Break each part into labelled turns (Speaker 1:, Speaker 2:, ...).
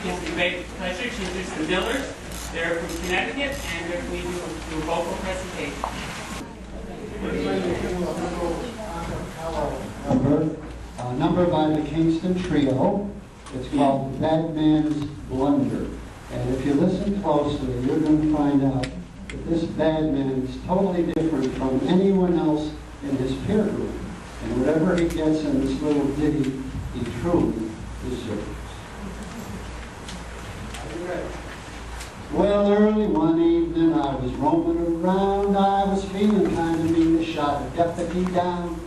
Speaker 1: It's a great pleasure to introduce the Millers. They're from Connecticut, and they're going to do a vocal presentation.
Speaker 2: Number by the Kingston Trio. It's called Bad Man's Blunder. And if you listen closely, you're going to find out that this bad man is totally different from anyone else in his peer group. And whatever he gets in this little ditty, he truly deserves. Are you ready? Well, early one evening I was roaming around. I was feeling kind of mean. I shot a deputy down.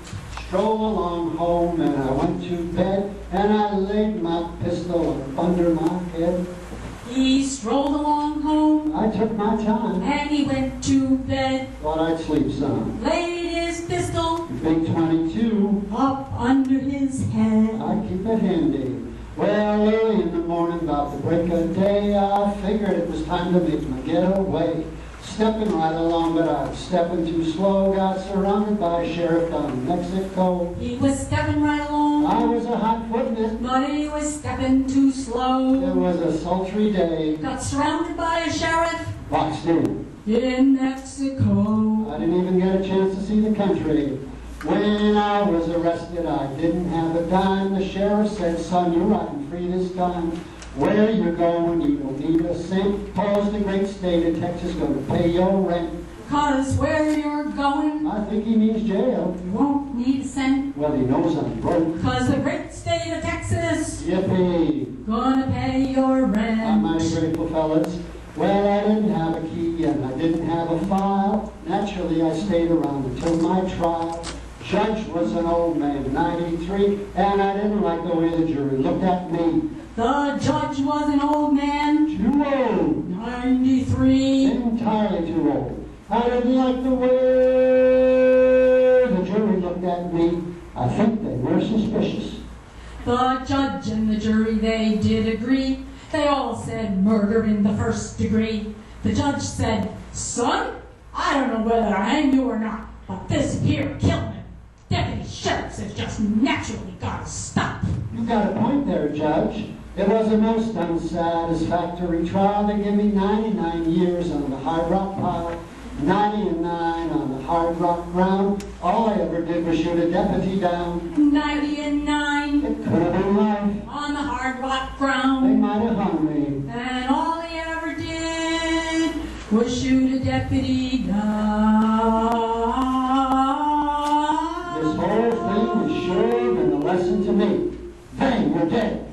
Speaker 2: Strolled along home and I went to bed, and I laid my pistol up under my head.
Speaker 3: He strolled along home.
Speaker 2: I took my time.
Speaker 3: And he went to bed.
Speaker 2: Thought I'd sleep some.
Speaker 3: Laid his pistol.
Speaker 2: Big 22.
Speaker 3: Up under his head.
Speaker 2: I keep it handy. Well, early in the morning, about the break of day, I figured it was time to make my getaway. Stepping right along, but I was stepping too slow. Got surrounded by a sheriff down in Mexico.
Speaker 3: He was stepping right along.
Speaker 2: I was a hot footman,
Speaker 3: but he was stepping too slow.
Speaker 2: It was a sultry day.
Speaker 3: Got surrounded by a sheriff
Speaker 2: Boxed in
Speaker 3: Mexico.
Speaker 2: I didn't even get a chance to see the country. When I was arrested, I didn't have a dime. The sheriff said, son, you're riding free this time. Where you're going, you don't need a cent. Suppose the great state of Texas going to pay your rent.
Speaker 3: 'Cause where you're going,
Speaker 2: I think he means jail.
Speaker 3: you won't need a cent.
Speaker 2: Well, he knows I'm broke.
Speaker 3: 'Cause the great state of Texas,
Speaker 2: Yippee!
Speaker 3: gonna pay your rent.
Speaker 2: I'm mighty grateful, fellas. Well, I didn't have a key and I didn't have a file. Naturally, I stayed around until my trial. Judge was an old man, 93, and I didn't like the way the jury looked at me.
Speaker 3: The judge was an old man,
Speaker 2: Too old.
Speaker 3: 93.
Speaker 2: Entirely too old. I didn't like the way the jury looked at me. I think they were suspicious.
Speaker 3: The judge and the jury, they did agree. They all said murder in the first degree. The judge said, son, I don't know whether I hang you or not, but this here killing deputy sheriff has just naturally got to stop.
Speaker 2: You got a point there, Judge. It was a most unsatisfactory trial. They gave me 99 years on the hard rock pile, 99 on the hard rock ground. All I ever did was shoot a deputy down.
Speaker 3: 99
Speaker 2: It could have been life.
Speaker 3: on the hard rock
Speaker 2: They
Speaker 3: ground.
Speaker 2: might have hung me.
Speaker 3: And all he ever did was shoot a deputy down.
Speaker 2: This whole thing has sure been a lesson to me. Bang, you're dead.